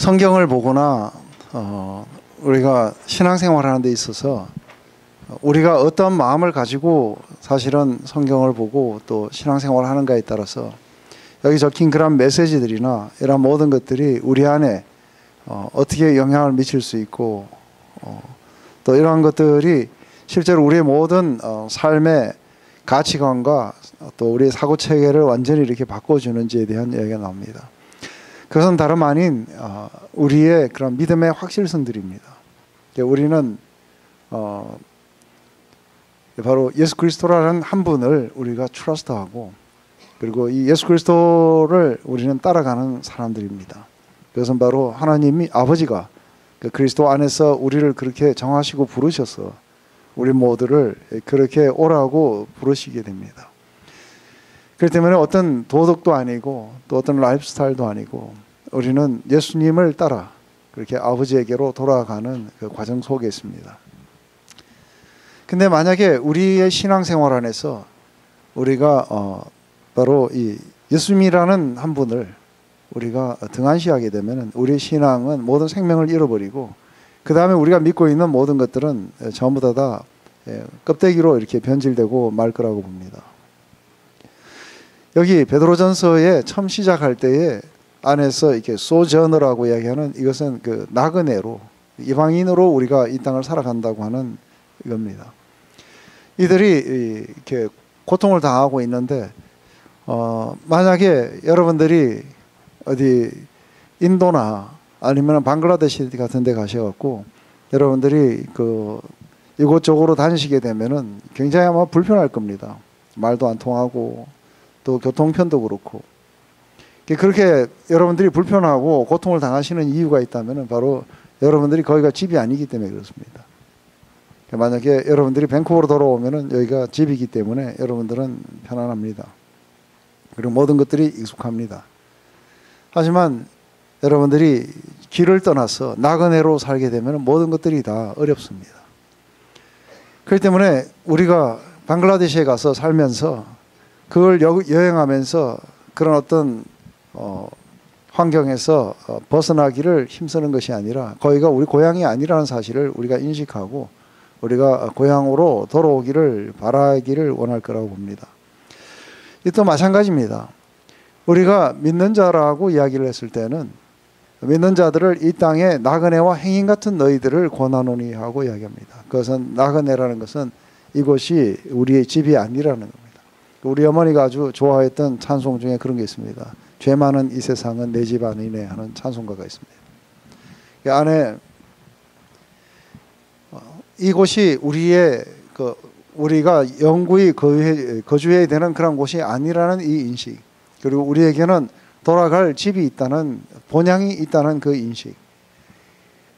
성경을 보거나 우리가 신앙생활하는 데 있어서 우리가 어떤 마음을 가지고 사실은 성경을 보고 또 신앙생활을 하는가에 따라서 여기 적힌 그런 메시지들이나 이런 모든 것들이 우리 안에 어떻게 영향을 미칠 수 있고 또 이러한 것들이 실제로 우리의 모든 삶의 가치관과 또 우리의 사고체계를 완전히 이렇게 바꿔주는지에 대한 이야기가 나옵니다. 그것은 다름 아닌 우리의 그런 믿음의 확실성들입니다. 우리는 바로 예수 그리스도라는 한 분을 우리가 트러스트하고 그리고 이 예수 그리스도를 우리는 따라가는 사람들입니다. 그것은 바로 하나님이 아버지가 그 그리스도 안에서 우리를 그렇게 정하시고 부르셔서 우리 모두를 그렇게 오라고 부르시게 됩니다. 그렇기 때문에 어떤 도덕도 아니고 또 어떤 라이프 스타일도 아니고 우리는 예수님을 따라 그렇게 아버지에게로 돌아가는 그 과정 속에 있습니다. 근데 만약에 우리의 신앙생활 안에서 우리가 바로 이 예수님이라는 한 분을 우리가 등한시하게 되면 우리의 신앙은 모든 생명을 잃어버리고 그 다음에 우리가 믿고 있는 모든 것들은 전부 다 껍데기로 이렇게 변질되고 말 거라고 봅니다. 여기 베드로전서에 처음 시작할 때에 안에서 이렇게 소저너라고 이야기하는 이것은 그 나그네로 이방인으로 우리가 이 땅을 살아간다고 하는 이겁니다. 이들이 이렇게 고통을 당하고 있는데 만약에 여러분들이 어디 인도나 아니면 방글라데시 같은 데 가셔갖고 여러분들이 그 이곳저곳으로 다니시게 되면은 굉장히 아마 불편할 겁니다. 말도 안 통하고 또 교통편도 그렇고 그렇게 여러분들이 불편하고 고통을 당하시는 이유가 있다면 바로 여러분들이 거기가 집이 아니기 때문에 그렇습니다. 만약에 여러분들이 밴쿠버로 돌아오면은 여기가 집이기 때문에 여러분들은 편안합니다. 그리고 모든 것들이 익숙합니다. 하지만 여러분들이 길을 떠나서 나그네로 살게 되면 모든 것들이 다 어렵습니다. 그렇기 때문에 우리가 방글라데시에 가서 살면서 그걸 여행하면서 그런 어떤 환경에서 벗어나기를 힘쓰는 것이 아니라 거기가 우리 고향이 아니라는 사실을 우리가 인식하고 우리가 고향으로 돌아오기를 바라기를 원할 거라고 봅니다. 또 마찬가지입니다. 우리가 믿는 자라고 이야기를 했을 때는 믿는 자들을 이 땅에 나그네와 행인 같은 너희들을 권하노니 하고 이야기합니다. 그것은 나그네라는 것은 이곳이 우리의 집이 아니라는 겁니다. 우리 어머니가 아주 좋아했던 찬송 중에 그런 게 있습니다. 죄 많은 이 세상은 내 집 아니네 하는 찬송가가 있습니다. 이 안에 이곳이 우리의 우리가 영구히 거주해야 되는 그런 곳이 아니라는 이 인식, 그리고 우리에게는 돌아갈 집이 있다는 본향이 있다는 그 인식.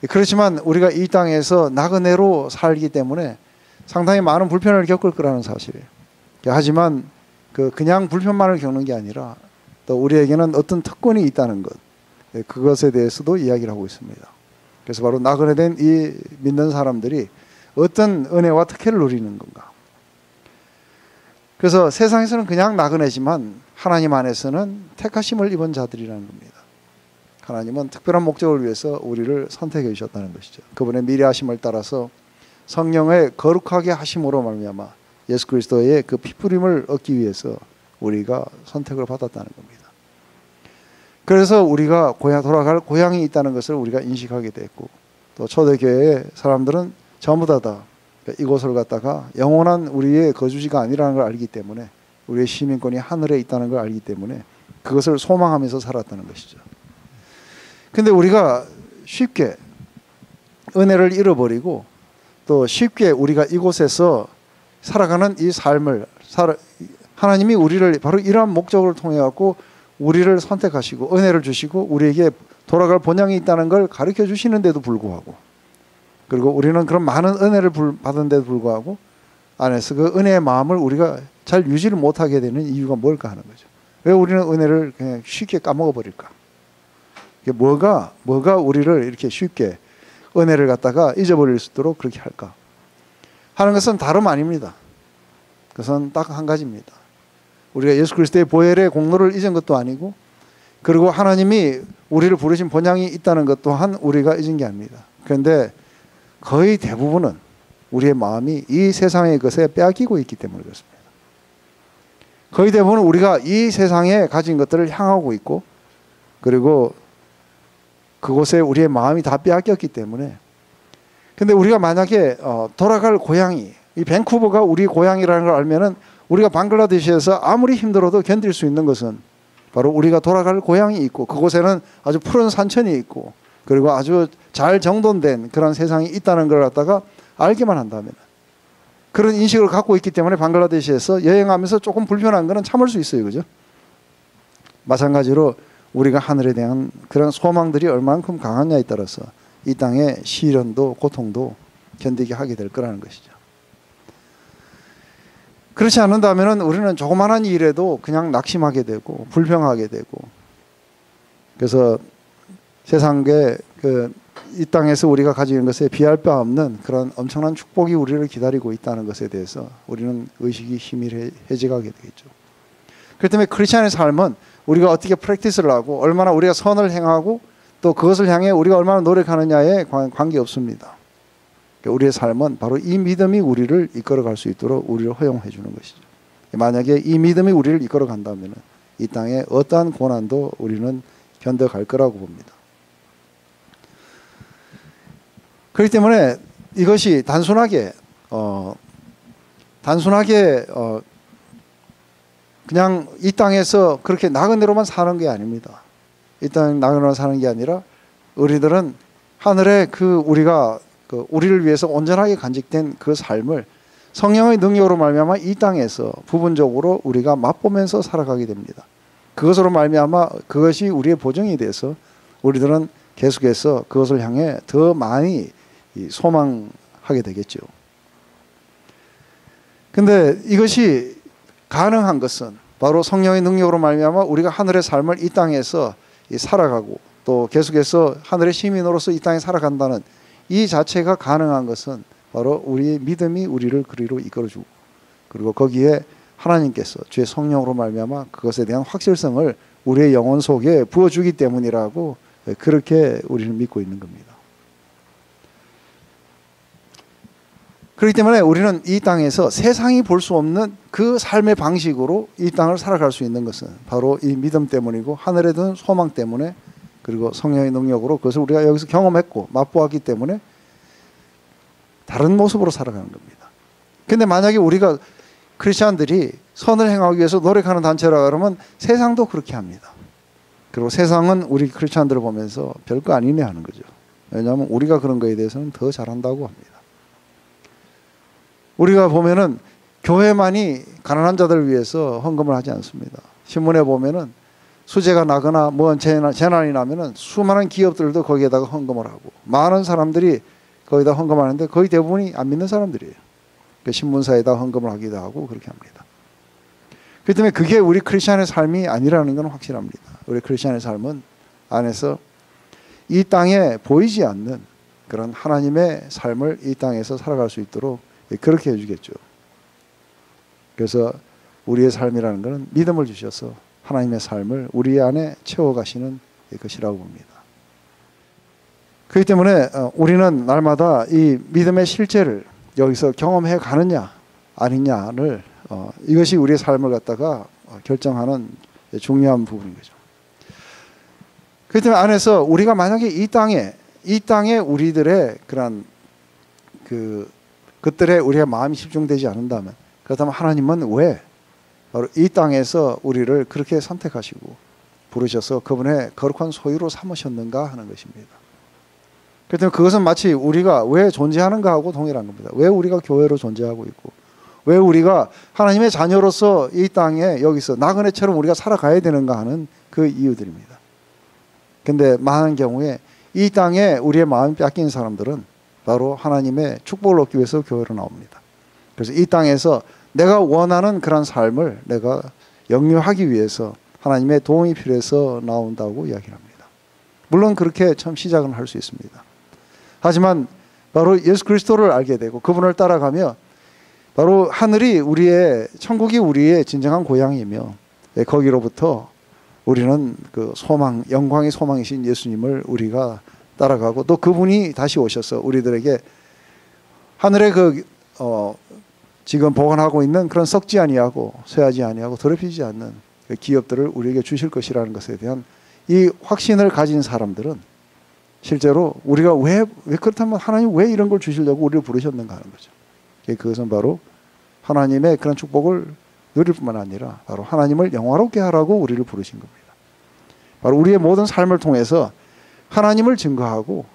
그렇지만 우리가 이 땅에서 나그네로 살기 때문에 상당히 많은 불편을 겪을 거라는 사실이에요. 하지만 그냥 불편만을 겪는 게 아니라 또 우리에게는 어떤 특권이 있다는 것, 그것에 대해서도 이야기를 하고 있습니다. 그래서 바로 나그네된 이 믿는 사람들이 어떤 은혜와 특혜를 누리는 건가. 그래서 세상에서는 그냥 나그네지만 하나님 안에서는 택하심을 입은 자들이라는 겁니다. 하나님은 특별한 목적을 위해서 우리를 선택해 주셨다는 것이죠. 그분의 미래하심을 따라서 성령의 거룩하게 하심으로 말미암아 예수 그리스도의 그 피부림을 얻기 위해서 우리가 선택을 받았다는 겁니다. 그래서 우리가 돌아갈 고향이 있다는 것을 우리가 인식하게 됐고, 또 초대교회의 사람들은 전부 다 이곳을 갖다가 영원한 우리의 거주지가 아니라는 걸 알기 때문에 우리의 시민권이 하늘에 있다는 걸 알기 때문에 그것을 소망하면서 살았다는 것이죠. 근데 우리가 쉽게 은혜를 잃어버리고 또 쉽게 우리가 이곳에서 살아가는 이 삶을 하나님이 우리를 바로 이러한 목적을 통해 갖고 우리를 선택하시고 은혜를 주시고 우리에게 돌아갈 본향이 있다는 걸 가르쳐 주시는데도 불구하고, 그리고 우리는 그런 많은 은혜를 받은데도 불구하고 안에서 그 은혜의 마음을 우리가 잘 유지를 못하게 되는 이유가 뭘까 하는 거죠. 왜 우리는 은혜를 그냥 쉽게 까먹어 버릴까? 뭐가 우리를 이렇게 쉽게 은혜를 갖다가 잊어버릴 수 있도록 그렇게 할까 하는 것은 다름 아닙니다. 그것은 딱 한 가지입니다. 우리가 예수 그리스도의 보혈의 공로를 잊은 것도 아니고, 그리고 하나님이 우리를 부르신 본향이 있다는 것 또한 우리가 잊은 게 아닙니다. 그런데 거의 대부분은 우리의 마음이 이 세상의 것에 빼앗기고 있기 때문에 그렇습니다. 거의 대부분 우리가 이 세상에 가진 것들을 향하고 있고, 그리고 그곳에 우리의 마음이 다 빼앗겼기 때문에. 근데 우리가 만약에 돌아갈 고향이, 이 밴쿠버가 우리 고향이라는 걸 알면은 우리가 방글라데시에서 아무리 힘들어도 견딜 수 있는 것은 바로 우리가 돌아갈 고향이 있고, 그곳에는 아주 푸른 산천이 있고, 그리고 아주 잘 정돈된 그런 세상이 있다는 걸 갖다가 알기만 한다면, 그런 인식을 갖고 있기 때문에 방글라데시에서 여행하면서 조금 불편한 거는 참을 수 있어요. 그죠? 마찬가지로 우리가 하늘에 대한 그런 소망들이 얼만큼 강하냐에 따라서 이 땅의 시련도 고통도 견디게 하게 될 거라는 것이죠. 그렇지 않는다면 우리는 조그마한 일에도 그냥 낙심하게 되고 불평하게 되고, 그래서 세상의 이 땅에서 우리가 가지는 것에 비할 바 없는 그런 엄청난 축복이 우리를 기다리고 있다는 것에 대해서 우리는 의식이 희미해지게 되겠죠. 그렇기 때문에 크리스천의 삶은 우리가 어떻게 프랙티스를 하고 얼마나 우리가 선을 행하고 또 그것을 향해 우리가 얼마나 노력하느냐에 관계없습니다. 우리의 삶은 바로 이 믿음이 우리를 이끌어갈 수 있도록 우리를 허용해 주는 것이죠. 만약에 이 믿음이 우리를 이끌어 간다면 이 땅에 어떠한 고난도 우리는 견뎌갈 거라고 봅니다. 그렇기 때문에 이것이 단순하게 그냥 이 땅에서 그렇게 나그네로만 사는 게 아닙니다. 이 땅 나그네로 사는 게 아니라 우리들은 하늘에 우리가 우리를 위해서 온전하게 간직된 그 삶을 성령의 능력으로 말미암아 이 땅에서 부분적으로 우리가 맛보면서 살아가게 됩니다. 그것으로 말미암아 그것이 우리의 보정이 돼서 우리들은 계속해서 그것을 향해 더 많이 소망하게 되겠죠. 근데 이것이 가능한 것은 바로 성령의 능력으로 말미암아 우리가 하늘의 삶을 이 땅에서 살아가고 또 계속해서 하늘의 시민으로서 이 땅에 살아간다는 이 자체가 가능한 것은 바로 우리의 믿음이 우리를 그리로 이끌어주고, 그리고 거기에 하나님께서 주의 성령으로 말미암아 그것에 대한 확실성을 우리의 영혼 속에 부어주기 때문이라고 그렇게 우리는 믿고 있는 겁니다. 그렇기 때문에 우리는 이 땅에서 세상이 볼 수 없는 그 삶의 방식으로 이 땅을 살아갈 수 있는 것은 바로 이 믿음 때문이고, 하늘에 든 소망 때문에, 그리고 성령의 능력으로 그것을 우리가 여기서 경험했고 맛보았기 때문에 다른 모습으로 살아가는 겁니다. 근데 만약에 우리가 크리스찬들이 선을 행하기 위해서 노력하는 단체라 그러면 세상도 그렇게 합니다. 그리고 세상은 우리 크리스찬들을 보면서 별거 아니네 하는 거죠. 왜냐하면 우리가 그런 거에 대해서는 더 잘한다고 합니다. 우리가 보면은 교회만이 가난한 자들을 위해서 헌금을 하지 않습니다. 신문에 보면은 수재가 나거나 뭐 재난이 나면은 수많은 기업들도 거기에다가 헌금을 하고 많은 사람들이 거기다 헌금하는데 거의 대부분이 안 믿는 사람들이에요. 그 신문사에다 헌금을 하기도 하고 그렇게 합니다. 그렇기 때문에 그게 우리 크리스천의 삶이 아니라는 건 확실합니다. 우리 크리스천의 삶은 안에서 이 땅에 보이지 않는 그런 하나님의 삶을 이 땅에서 살아갈 수 있도록 그렇게 해주겠죠. 그래서 우리의 삶이라는 것은 믿음을 주셔서 하나님의 삶을 우리 안에 채워가시는 것이라고 봅니다. 그렇기 때문에 우리는 날마다 이 믿음의 실제를 여기서 경험해 가느냐 아니냐를 이것이 우리의 삶을 갖다가 결정하는 중요한 부분인 거죠. 그렇기 때문에 안에서 우리가 만약에 이 땅에 우리들의 그런 그것들에 우리의 마음이 집중되지 않는다면, 그렇다면 하나님은 왜 바로 이 땅에서 우리를 그렇게 선택하시고 부르셔서 그분의 거룩한 소유로 삼으셨는가 하는 것입니다. 그렇기 때문에 그것은 마치 우리가 왜 존재하는가 하고 동일한 겁니다. 왜 우리가 교회로 존재하고 있고 왜 우리가 하나님의 자녀로서 이 땅에 여기서 나그네처럼 우리가 살아가야 되는가 하는 그 이유들입니다. 그런데 많은 경우에 이 땅에 우리의 마음이 뺏긴 사람들은 바로 하나님의 축복을 얻기 위해서 교회로 나옵니다. 그래서 이 땅에서 내가 원하는 그런 삶을 내가 영유하기 위해서 하나님의 도움이 필요해서 나온다고 이야기합니다. 물론 그렇게 처음 시작은 할 수 있습니다. 하지만 바로 예수 그리스도를 알게 되고 그분을 따라가며 바로 하늘이 천국이 우리의 진정한 고향이며 거기로부터 우리는 그 소망, 영광의 소망이신 예수님을 우리가 따라가고 또 그분이 다시 오셔서 우리들에게 하늘에 지금 보관하고 있는 그런 썩지 아니하고 쇠하지 아니하고 더럽히지 않는 그 기업들을 우리에게 주실 것이라는 것에 대한 이 확신을 가진 사람들은 실제로 우리가 왜 그렇다면 하나님 왜 이런 걸 주시려고 우리를 부르셨는가 하는 거죠. 그것은 바로 하나님의 그런 축복을 누릴 뿐만 아니라 바로 하나님을 영화롭게 하라고 우리를 부르신 겁니다. 바로 우리의 모든 삶을 통해서 하나님을 증거하고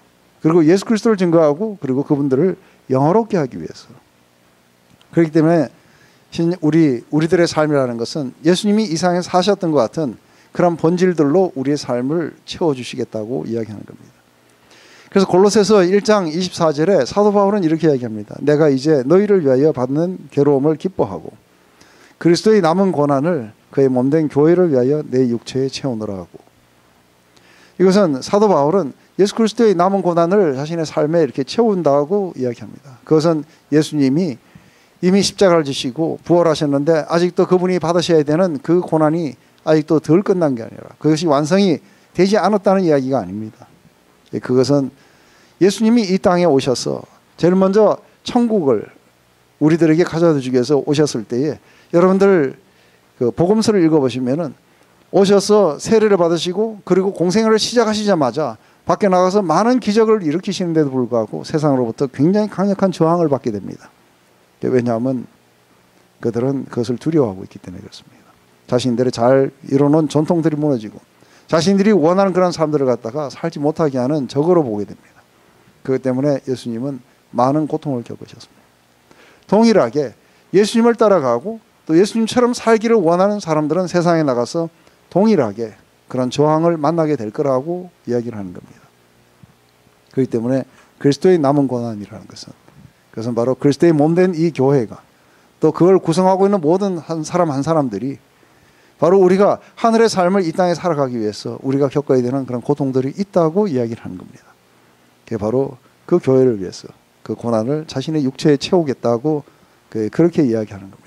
그리고 예수 그리스도를 증거하고 그리고 그분들을 영화롭게 하기 위해서. 그렇기 때문에 우리들의 삶이라는 것은 예수님이 이 세상에 사셨던 것 같은 그런 본질들로 우리의 삶을 채워주시겠다고 이야기하는 겁니다. 그래서 골로새서 1장 24절에 사도 바울은 이렇게 이야기합니다. 내가 이제 너희를 위하여 받는 괴로움을 기뻐하고 그리스도의 남은 고난을 그의 몸된 교회를 위하여 내 육체에 채우노라 하고. 이것은 사도 바울은 예수 그리스도의 남은 고난을 자신의 삶에 이렇게 채운다고 이야기합니다. 그것은 예수님이 이미 십자가를 지시고 부활하셨는데 아직도 그분이 받으셔야 되는 그 고난이 아직도 덜 끝난 게 아니라 그것이 완성이 되지 않았다는 이야기가 아닙니다. 그것은 예수님이 이 땅에 오셔서 제일 먼저 천국을 우리들에게 가져다 주기 위해서 오셨을 때에 여러분들 그 복음서를 읽어보시면은 오셔서 세례를 받으시고 그리고 공생애를 시작하시자마자 밖에 나가서 많은 기적을 일으키시는데도 불구하고 세상으로부터 굉장히 강력한 저항을 받게 됩니다. 왜냐하면 그들은 그것을 두려워하고 있기 때문에 그렇습니다. 자신들의 잘 이뤄놓은 전통들이 무너지고 자신들이 원하는 그런 삶들을 갖다가 살지 못하게 하는 적으로 보게 됩니다. 그것 때문에 예수님은 많은 고통을 겪으셨습니다. 동일하게 예수님을 따라가고 또 예수님처럼 살기를 원하는 사람들은 세상에 나가서 동일하게 그런 저항을 만나게 될 거라고 이야기를 하는 겁니다. 그렇기 때문에 그리스도의 남은 고난이라는 그것은 바로 그리스도의 몸된 이 교회가 또 그걸 구성하고 있는 모든 한 사람들이 바로 우리가 하늘의 삶을 이 땅에 살아가기 위해서 우리가 겪어야 되는 그런 고통들이 있다고 이야기를 하는 겁니다. 그게 바로 그 교회를 위해서 그 고난을 자신의 육체에 채우겠다고 그렇게 이야기하는 겁니다.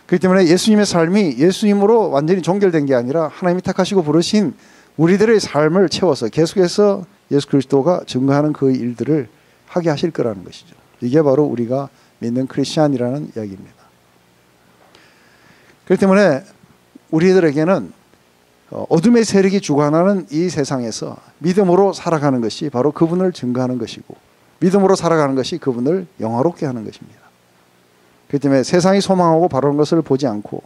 그렇기 때문에 예수님의 삶이 예수님으로 완전히 종결된 게 아니라 하나님이 택하시고 부르신 우리들의 삶을 채워서 계속해서 예수 그리스도가 증거하는 그 일들을 하게 하실 거라는 것이죠. 이게 바로 우리가 믿는 크리스찬이라는 이야기입니다. 그렇기 때문에 우리들에게는 어둠의 세력이 주관하는 이 세상에서 믿음으로 살아가는 것이 바로 그분을 증거하는 것이고 믿음으로 살아가는 것이 그분을 영화롭게 하는 것입니다. 그렇기 때문에 세상이 소망하고 바라는 것을 보지 않고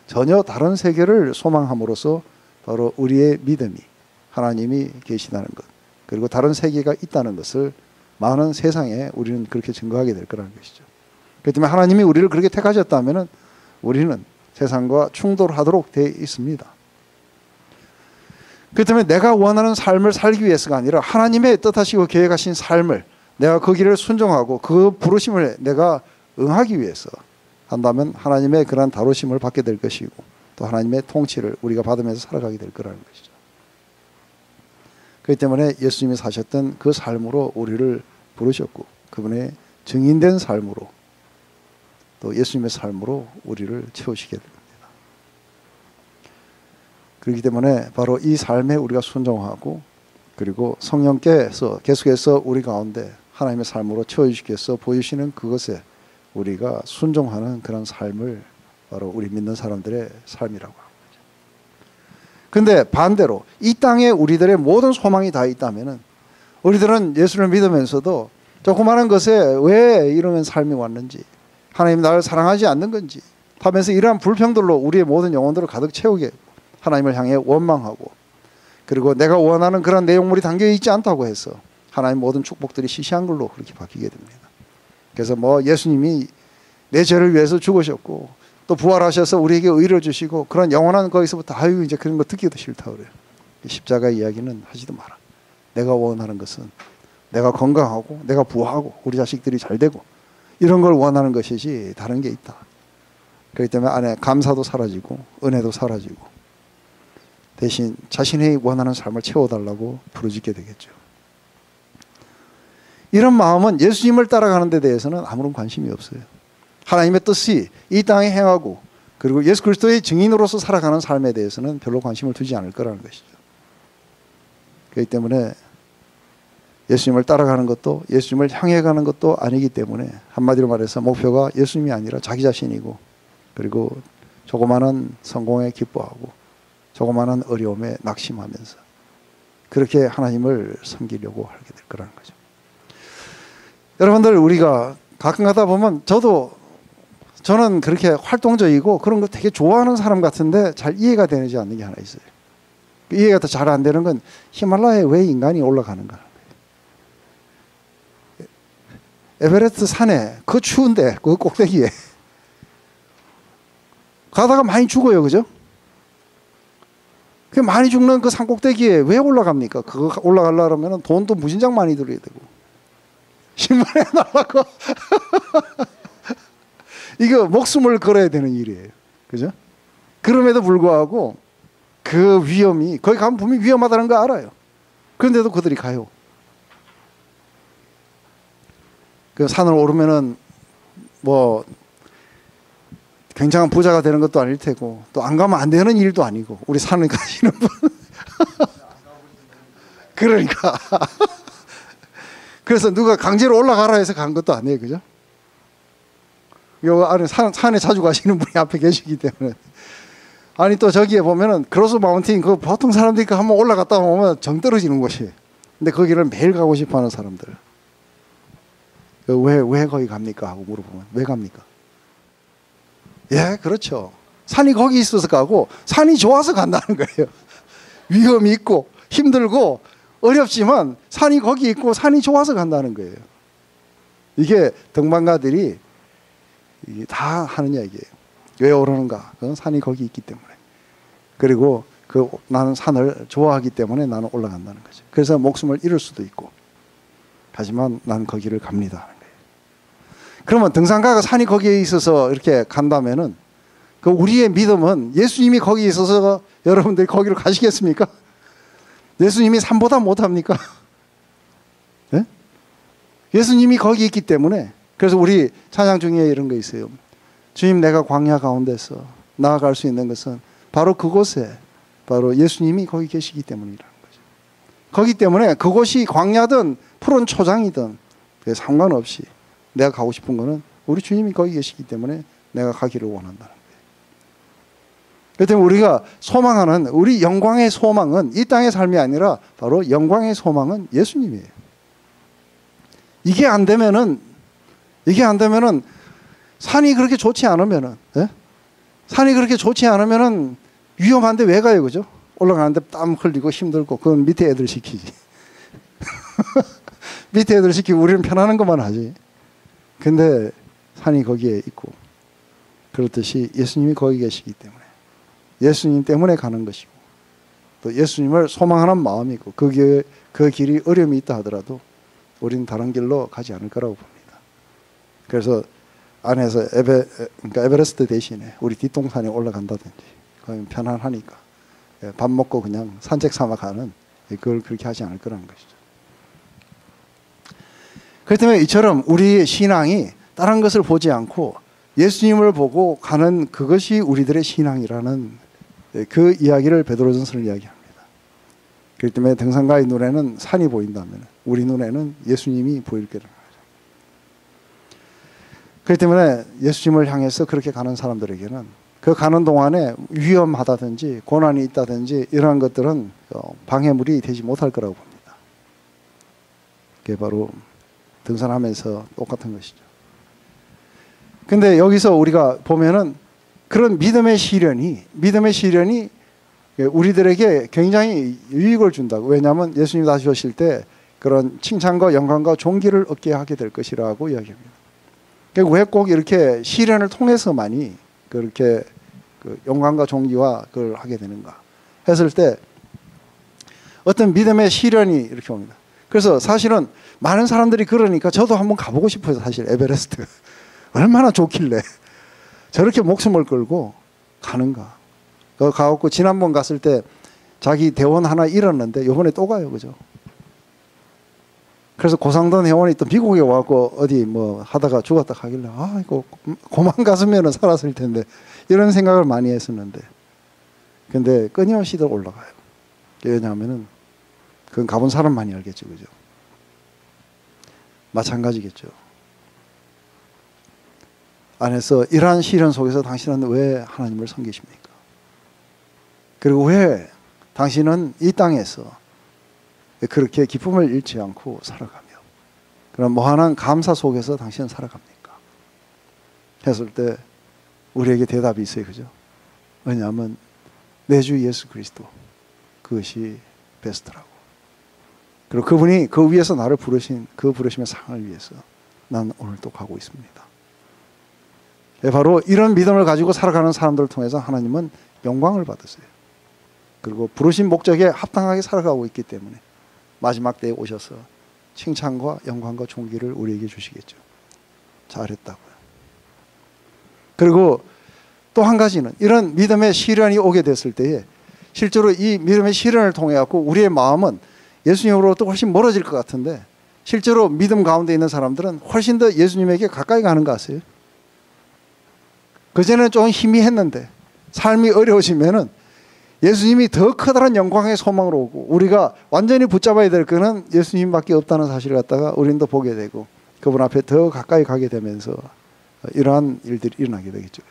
전혀 다른 세계를 소망함으로써 바로 우리의 믿음이 하나님이 계시다는 것 그리고 다른 세계가 있다는 것을 많은 세상에 우리는 그렇게 증거하게 될 거라는 것이죠. 그렇기 때문에 하나님이 우리를 그렇게 택하셨다면 우리는 세상과 충돌하도록 되어 있습니다. 그렇기 때문에 내가 원하는 삶을 살기 위해서가 아니라 하나님의 뜻하시고 계획하신 삶을 내가 그 길을 순종하고 그 부르심을 내가 응하기 위해서 한다면 하나님의 그런 다루심을 받게 될 것이고 또 하나님의 통치를 우리가 받으면서 살아가게 될 거라는 것이죠. 그렇기 때문에 예수님이 사셨던 그 삶으로 우리를 부르셨고 그분의 증인된 삶으로 또 예수님의 삶으로 우리를 채우시게 됩니다. 그렇기 때문에 바로 이 삶에 우리가 순종하고 그리고 성령께서 계속해서 우리 가운데 하나님의 삶으로 채워주시기 위해서 보여주시는 그것에 우리가 순종하는 그런 삶을 바로 우리 믿는 사람들의 삶이라고 합니다. 그런데 반대로 이 땅에 우리들의 모든 소망이 다 있다면 우리들은 예수를 믿으면서도 조그마한 것에 왜 이런 삶이 왔는지 하나님 나를 사랑하지 않는 건지 하면서 이러한 불평들로 우리의 모든 영혼들을 가득 채우게 하나님을 향해 원망하고 그리고 내가 원하는 그런 내용물이 담겨 있지 않다고 해서 하나님 모든 축복들이 시시한 걸로 그렇게 바뀌게 됩니다. 그래서 예수님이 내 죄를 위해서 죽으셨고 또 부활하셔서 우리에게 의를 주시고 그런 영원한 거기서부터 이제 그런 거 듣기도 싫다 그래요. 십자가 이야기는 하지도 마라. 내가 원하는 것은 내가 건강하고 내가 부하고 우리 자식들이 잘 되고 이런 걸 원하는 것이지 다른 게 있다. 그렇기 때문에 안에 감사도 사라지고 은혜도 사라지고 대신 자신이 원하는 삶을 채워달라고 부르짖게 되겠죠. 이런 마음은 예수님을 따라가는 데 대해서는 아무런 관심이 없어요. 하나님의 뜻이 이 땅에 행하고 그리고 예수 그리스도의 증인으로서 살아가는 삶에 대해서는 별로 관심을 두지 않을 거라는 것이죠. 그렇기 때문에 예수님을 따라가는 것도 예수님을 향해 가는 것도 아니기 때문에 한마디로 말해서 목표가 예수님이 아니라 자기 자신이고, 그리고 조그마한 성공에 기뻐하고 조그마한 어려움에 낙심하면서 그렇게 하나님을 섬기려고 하게 될 거라는 거죠. 여러분들, 우리가 가끔 가다 보면 저는 그렇게 활동적이고 그런 거 되게 좋아하는 사람 같은데 잘 이해가 되지 않는 게 하나 있어요. 이해가 더 잘 안 되는 건 히말라야에 왜 인간이 올라가는가. 에베레스트 산에 그 추운데 그 꼭대기에 가다가 많이 죽어요, 그죠? 그 많이 죽는 그 산 꼭대기에 왜 올라갑니까? 그거 올라가려면 돈도 무진장 많이 들어야 되고 신문에 나가고 이거 목숨을 걸어야 되는 일이에요, 그죠? 그럼에도 불구하고 그 위험이, 거기 가면 분명히 위험하다는 거 알아요. 그런데도 그들이 가요. 그 산을 오르면은 뭐 굉장한 부자가 되는 것도 아닐 테고 또 안 가면 안 되는 일도 아니고, 우리 산을 가시는 분 그러니까 그래서 누가 강제로 올라가라 해서 간 것도 아니에요, 그죠? 요 안에 산에 자주 가시는 분이 앞에 계시기 때문에. 아니 또 저기에 보면은 크로스 마운틴, 그 보통 사람들이 한번 올라갔다 오면 정 떨어지는 곳이에요. 근데 거기를 매일 가고 싶어하는 사람들, 왜 거기 갑니까 하고 물어보면 왜 갑니까? 예, 그렇죠. 산이 거기 있어서 가고 산이 좋아서 간다는 거예요. 위험이 있고 힘들고 어렵지만 산이 거기 있고 산이 좋아서 간다는 거예요. 이게 등반가들이 다 하는 얘기예요. 왜 오르는가? 그건 산이 거기 있기 때문에. 그리고 나는 산을 좋아하기 때문에 나는 올라간다는 거죠. 그래서 목숨을 잃을 수도 있고, 하지만 난 거기를 갑니다 하는 거예요. 그러면 등산가가 산이 거기에 있어서 이렇게 간다면은 그 우리의 믿음은 예수님이 거기 있어서 여러분들이 거기로 가시겠습니까? 예수님이 산보다 못합니까? 네? 예수님이 거기 있기 때문에. 그래서 우리 찬양 중에 이런 거 있어요. 주님, 내가 광야 가운데서 나아갈 수 있는 것은 바로 그곳에 바로 예수님이 거기 계시기 때문이라는 거죠. 거기 때문에 그곳이 광야든 푸른 초장이든 상관없이 내가 가고 싶은 거는 우리 주님이 거기 계시기 때문에 내가 가기를 원한다는 거예요. 그렇기 때문에 우리가 소망하는 우리 영광의 소망은 이 땅의 삶이 아니라 바로 영광의 소망은 예수님이에요. 이게 안 되면은 산이 그렇게 좋지 않으면은, 예? 산이 그렇게 좋지 않으면은 위험한데 왜 가요, 그죠? 올라가는데 땀 흘리고 힘들고, 그건 밑에 애들 시키지. 밑에 애들 시키고 우리는 편안한 것만 하지. 근데 산이 거기에 있고, 그렇듯이 예수님이 거기 계시기 때문에 예수님 때문에 가는 것이고, 또 예수님을 소망하는 마음이고, 그 길이 어려움이 있다 하더라도 우리는 다른 길로 가지 않을 거라고 봅니다. 그래서 안에서 그러니까 에베레스트 대신에 우리 뒷동산에 올라간다든지, 그러면 편안하니까 밥 먹고 그냥 산책 삼아 가는, 그걸 그렇게 하지 않을 거라는 것이죠. 그렇기 때문에 이처럼 우리의 신앙이 다른 것을 보지 않고 예수님을 보고 가는 그것이 우리들의 신앙이라는 그 이야기를 베드로전서는 이야기합니다. 그렇기 때문에 등산가의 눈에는 산이 보인다면 우리 눈에는 예수님이 보일 거라는 거죠. 그렇기 때문에 예수님을 향해서 그렇게 가는 사람들에게는 그 가는 동안에 위험하다든지 고난이 있다든지 이러한 것들은 방해물이 되지 못할 거라고 봅니다. 그게 바로 등산하면서 똑같은 것이죠. 근데 여기서 우리가 보면은 그런 믿음의 시련이 우리들에게 굉장히 유익을 준다고. 왜냐하면 예수님 다시 오실 때 그런 칭찬과 영광과 존귀를 얻게 하게 될 것이라고 이야기합니다. 왜 꼭 이렇게 시련을 통해서만이 그렇게 그 영광과 존귀와 그걸 하게 되는가 했을 때 어떤 믿음의 시련이 이렇게 옵니다. 그래서 사실은 많은 사람들이 그러니까 저도 한번 가보고 싶어요. 사실 에베레스트 얼마나 좋길래 저렇게 목숨을 걸고 가는가. 그 가갖고 지난번 갔을 때 자기 대원 하나 잃었는데 이번에 또 가요, 그죠? 그래서 고상돈 회원이 또 미국에 와갖고 어디 뭐 하다가 죽었다 하길래 아 이거 고만 갔으면 살았을 텐데 이런 생각을 많이 했었는데 근데 끊임없이 더 올라가요. 왜냐하면은 그건 가본 사람만이 알겠죠, 그죠? 마찬가지겠죠. 안에서 이러한 시련 속에서 당신은 왜 하나님을 섬기십니까? 그리고 왜 당신은 이 땅에서 그렇게 기쁨을 잃지 않고 살아가며 그럼 무한한 감사 속에서 당신은 살아갑니까? 했을 때 우리에게 대답이 있어요, 그죠? 왜냐하면 내 주 예수 그리스도 그것이 베스트라고. 그리고 그분이 그 위에서 나를 부르신 그 부르심의 상을 위해서 난 오늘 또 가고 있습니다. 바로 이런 믿음을 가지고 살아가는 사람들을 통해서 하나님은 영광을 받으세요. 그리고 부르신 목적에 합당하게 살아가고 있기 때문에 마지막 때에 오셔서 칭찬과 영광과 존귀를 우리에게 주시겠죠. 잘했다고요. 그리고 또 한 가지는 이런 믿음의 시련이 오게 됐을 때에 실제로 이 믿음의 시련을 통해 갖고 우리의 마음은 예수님으로부터 훨씬 멀어질 것 같은데 실제로 믿음 가운데 있는 사람들은 훨씬 더 예수님에게 가까이 가는 것 같아요. 그전에는 좀 희미했는데 삶이 어려워지면은 예수님이 더 커다란 영광의 소망으로 오고 우리가 완전히 붙잡아야 될 거는 예수님밖에 없다는 사실을 갖다가 우리는 더 보게 되고 그분 앞에 더 가까이 가게 되면서 이러한 일들이 일어나게 되겠죠.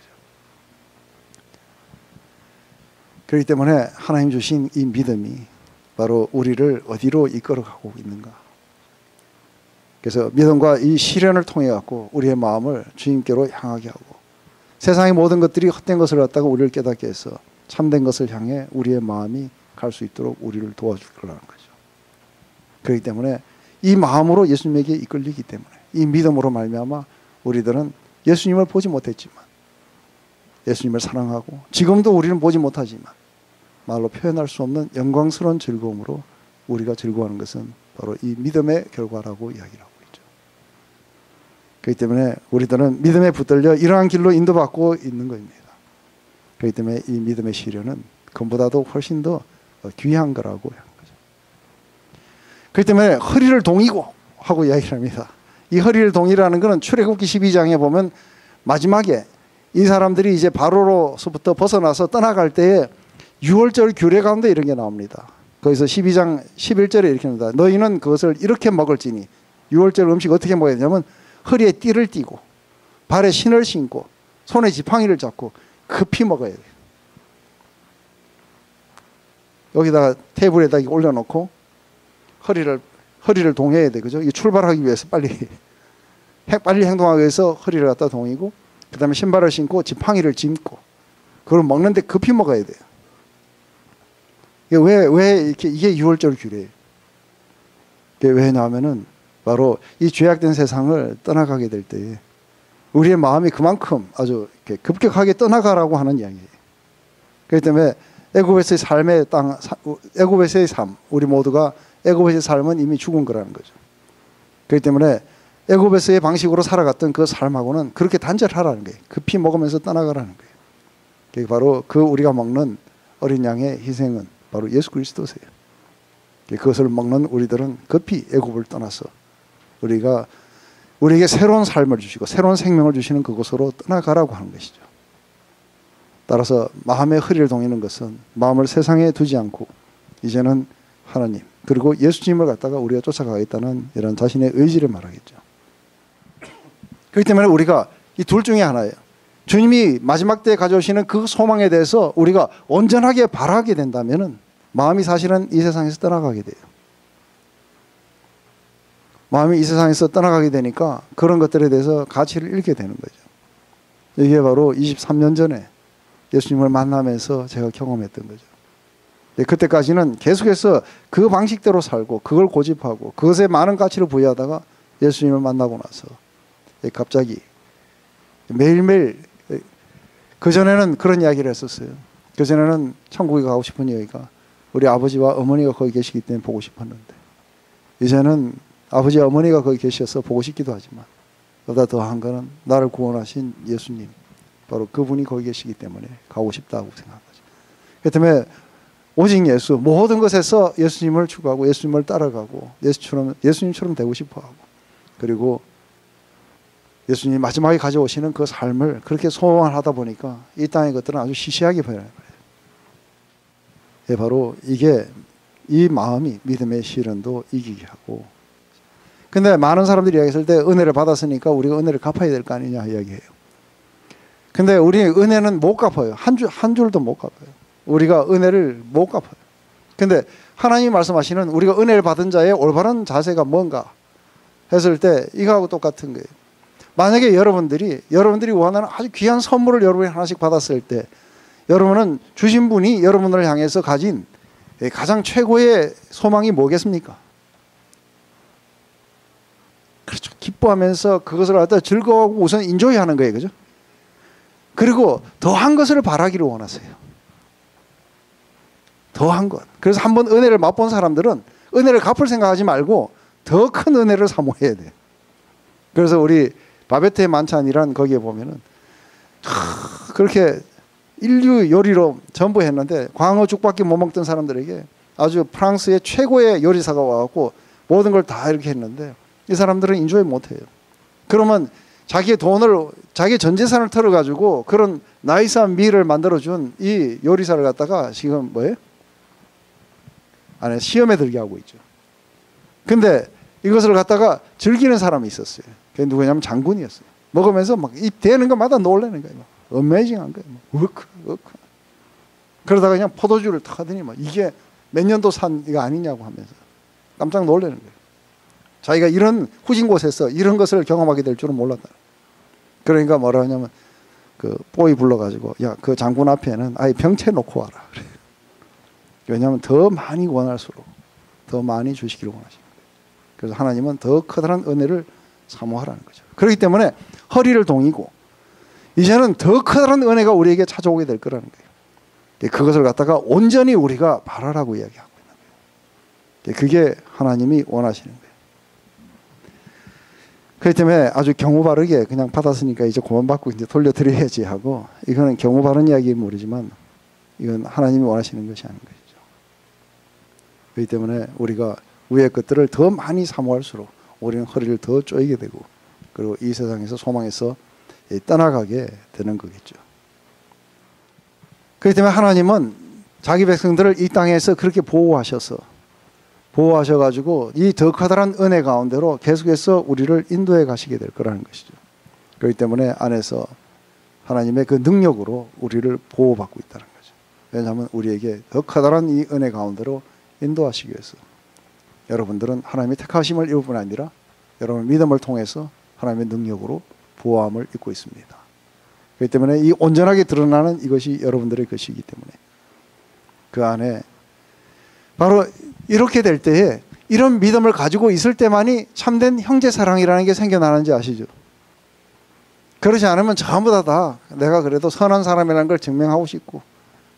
그렇기 때문에 하나님 주신 이 믿음이 바로 우리를 어디로 이끌어가고 있는가. 그래서 믿음과 이 시련을 통해 갖고 우리의 마음을 주님께로 향하게 하고 세상의 모든 것들이 헛된 것을 갖다가 우리를 깨닫게 해서 참된 것을 향해 우리의 마음이 갈 수 있도록 우리를 도와줄 거라는 거죠. 그렇기 때문에 이 마음으로 예수님에게 이끌리기 때문에 이 믿음으로 말미암아 우리들은 예수님을 보지 못했지만 예수님을 사랑하고 지금도 우리는 보지 못하지만 말로 표현할 수 없는 영광스러운 즐거움으로 우리가 즐거워하는 것은 바로 이 믿음의 결과라고 이야기를 하고 있죠. 그렇기 때문에 우리들은 믿음에 붙들려 이러한 길로 인도받고 있는 것입니다. 그렇기 때문에 이 믿음의 시련은 그보다도 훨씬 더 귀한 거라고 하는 거죠. 그렇기 때문에 허리를 동이고 하고 이야기를 합니다. 이 허리를 동이라는 것은 출애굽기 12장에 보면 마지막에 이 사람들이 이제 바로로서부터 벗어나서 떠나갈 때에 6월절 규례 가운데 이런 게 나옵니다. 거기서 12장 11절에 이렇게 합니다. 너희는 그것을 이렇게 먹을지니 6월절 음식 어떻게 먹어야 되냐면 허리에 띠를 띠고 발에 신을 신고 손에 지팡이를 잡고 급히 먹어야 돼요. 여기다가 테이블에다 올려놓고 허리를 동여야 돼, 그죠? 이 출발하기 위해서 빨리 행동하기 위해서 허리를 갖다 동이고 그 다음에 신발을 신고 지팡이를 짚고 그걸 먹는데 급히 먹어야 돼요. 왜 이렇게 이게 6월절 규례예요. 왜 나오면은 바로 이 죄악된 세상을 떠나가게 될 때에 우리의 마음이 그만큼 아주 이렇게 급격하게 떠나가라고 하는 이야기예요. 그렇기 때문에 애굽에서의 삶의 땅, 애굽에서의 삶, 우리 모두가 애굽에서의 삶은 이미 죽은 거라는 거죠. 그렇기 때문에 애굽에서의 방식으로 살아갔던 그 삶하고는 그렇게 단절하라는 거예요. 급히 먹으면서 떠나가라는 거예요. 그게 바로 그 우리가 먹는 어린 양의 희생은 바로 예수 그리스도세요. 그것을 먹는 우리들은 급히 애굽을 떠나서 우리에게 새로운 삶을 주시고 새로운 생명을 주시는 그곳으로 떠나가라고 하는 것이죠. 따라서 마음의 허리를 동이는 것은 마음을 세상에 두지 않고 이제는 하나님 그리고 예수님을 갖다가 우리가 쫓아가겠다는 이런 자신의 의지를 말하겠죠. 그렇기 때문에 우리가 이 둘 중에 하나예요. 주님이 마지막 때에 가져오시는 그 소망에 대해서 우리가 온전하게 바라게 된다면 마음이 사실은 이 세상에서 떠나가게 돼요. 마음이 이 세상에서 떠나가게 되니까 그런 것들에 대해서 가치를 잃게 되는 거죠. 이게 바로 23년 전에 예수님을 만나면서 제가 경험했던 거죠. 그때까지는 계속해서 그 방식대로 살고 그걸 고집하고 그것에 많은 가치를 부여하다가 예수님을 만나고 나서 갑자기 매일매일 그전에는 그런 이야기를 했었어요. 그전에는 천국에 가고 싶은 여기가 우리 아버지와 어머니가 거기 계시기 때문에 보고 싶었는데 이제는 아버지와 어머니가 거기 계셔서 보고 싶기도 하지만 보다 더한 거는 나를 구원하신 예수님 바로 그분이 거기 계시기 때문에 가고 싶다고 생각하죠. 그 때문에 오직 예수, 모든 것에서 예수님을 추구하고 예수님을 따라가고 예수님처럼 되고 싶어하고, 그리고 예수님이 마지막에 가져오시는 그 삶을 그렇게 소원을 하다 보니까 이 땅의 것들은 아주 시시하게 보이는 거예요. 예, 바로 이게 이 마음이 믿음의 시련도 이기게 하고. 근데 많은 사람들이 이야기했을 때 은혜를 받았으니까 우리가 은혜를 갚아야 될 거 아니냐 이야기해요. 근데 우리 은혜는 못 갚아요. 한 줄도 못 갚아요. 우리가 은혜를 못 갚아요. 근데 하나님이 말씀하시는 우리가 은혜를 받은 자의 올바른 자세가 뭔가 했을 때 이거하고 똑같은 거예요. 만약에 여러분들이 원하는 아주 귀한 선물을 여러분이 하나씩 받았을 때, 여러분은 주신 분이 여러분을 향해서 가진 가장 최고의 소망이 뭐겠습니까? 그렇죠. 기뻐하면서 그것을 갖다 즐거워하고 우선 인조이하는 거예요. 그죠? 그리고 더한 것을 바라기를 원하세요. 더한 것. 그래서 한번 은혜를 맛본 사람들은 은혜를 갚을 생각하지 말고 더 큰 은혜를 사모해야 돼요. 그래서 우리 바베트의 만찬이란 거기에 보면은 그렇게 인류 요리로 전부 했는데 광어죽밖에 못 먹던 사람들에게 아주 프랑스의 최고의 요리사가 와갖고 모든 걸 다 이렇게 했는데 이 사람들은 인조이 못해요. 그러면 자기의 돈을, 자기 전 재산을 털어가지고 그런 나이스한 미를 만들어준 이 요리사를 갖다가 지금 뭐예요? 안에 시험에 들게 하고 있죠. 근데 이것을 갖다가 즐기는 사람이 있었어요. 그게 누구냐면 장군이었어요. 먹으면서 막 입 대는 것마다 놀라는 거예요. 어메이징한 거예요. 으크. 그러다가 그냥 포도주를 탁 하더니 막 이게 몇 년도 산 이거 아니냐고 하면서 깜짝 놀라는 거예요. 자기가 이런 후진 곳에서 이런 것을 경험하게 될 줄은 몰랐다. 그러니까 뭐라 하냐면 그 뽀이 불러가지고 야, 그 장군 앞에는 아예 병채 놓고 와라. 그래요. 왜냐하면 더 많이 원할수록 더 많이 주시기를 원하십니다. 그래서 하나님은 더 커다란 은혜를 사모하라는 거죠. 그렇기 때문에 허리를 동이고 이제는 더 커다란 은혜가 우리에게 찾아오게 될 거라는 거예요. 그것을 갖다가 온전히 우리가 바라라고 이야기하고 있는 거예요. 그게 하나님이 원하시는 거예요. 그렇기 때문에 아주 경우 바르게 그냥 받았으니까 이제 그만 받고 이제 돌려드려야지 하고, 이거는 경우 바른 이야기는 모르지만 이건 하나님이 원하시는 것이 아닌 것이죠. 그렇기 때문에 우리가 위의 것들을 더 많이 사모할수록 우리는 허리를 더 쪼이게 되고, 그리고 이 세상에서 소망에서 떠나가게 되는 거겠죠. 그렇기 때문에 하나님은 자기 백성들을 이 땅에서 그렇게 보호하셔가지고 이 더 커다란 은혜 가운데로 계속해서 우리를 인도해 가시게 될 거라는 것이죠. 그렇기 때문에 안에서 하나님의 그 능력으로 우리를 보호받고 있다는 거죠. 왜냐하면 우리에게 더 커다란 이 은혜 가운데로 인도하시기 위해서 여러분들은 하나님의 택하심을 입을 뿐 아니라 여러분의 믿음을 통해서 하나님의 능력으로 보호함을 입고 있습니다. 그렇기 때문에 이 온전하게 드러나는 이것이 여러분들의 것이기 때문에 그 안에 바로 이렇게 될 때에 이런 믿음을 가지고 있을 때만이 참된 형제사랑이라는 게 생겨나는지 아시죠? 그렇지 않으면 전부 다 내가 그래도 선한 사람이라는 걸 증명하고 싶고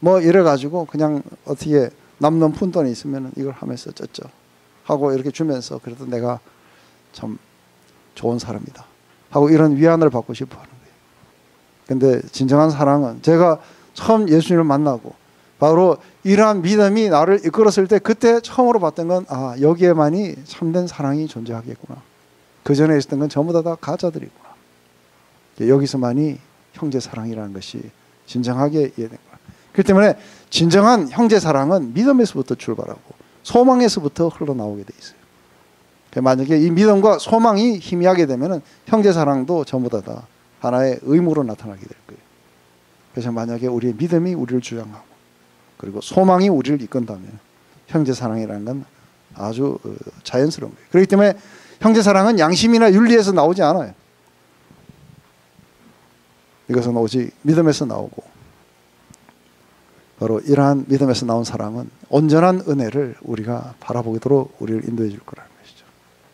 뭐 이래가지고 그냥 어떻게 남는 푼돈이 있으면 이걸 하면서 쩌쩌 하고 이렇게 주면서 그래도 내가 참 좋은 사람이다 하고 이런 위안을 받고 싶어 하는 거예요. 근데 진정한 사랑은 제가 처음 예수님을 만나고 바로 이러한 믿음이 나를 이끌었을 때 그때 처음으로 봤던 건 여기에만이 참된 사랑이 존재하겠구나. 그 전에 있었던 건 전부 다 가짜들이구나. 여기서만이 형제사랑이라는 것이 진정하게 이해된 거야. 그렇기 때문에 진정한 형제사랑은 믿음에서부터 출발하고 소망에서부터 흘러나오게 돼 있어요. 만약에 이 믿음과 소망이 희미하게 되면 형제사랑도 전부 다 하나의 의무로 나타나게 될 거예요. 그래서 만약에 우리의 믿음이 우리를 주장하고 그리고 소망이 우리를 이끈다면 형제사랑이라는 건 아주 자연스러운 거예요. 그렇기 때문에 형제사랑은 양심이나 윤리에서 나오지 않아요. 이것은 오직 믿음에서 나오고 바로 이러한 믿음에서 나온 사랑은 온전한 은혜를 우리가 바라보도록 우리를 인도해 줄 거라는 거예요.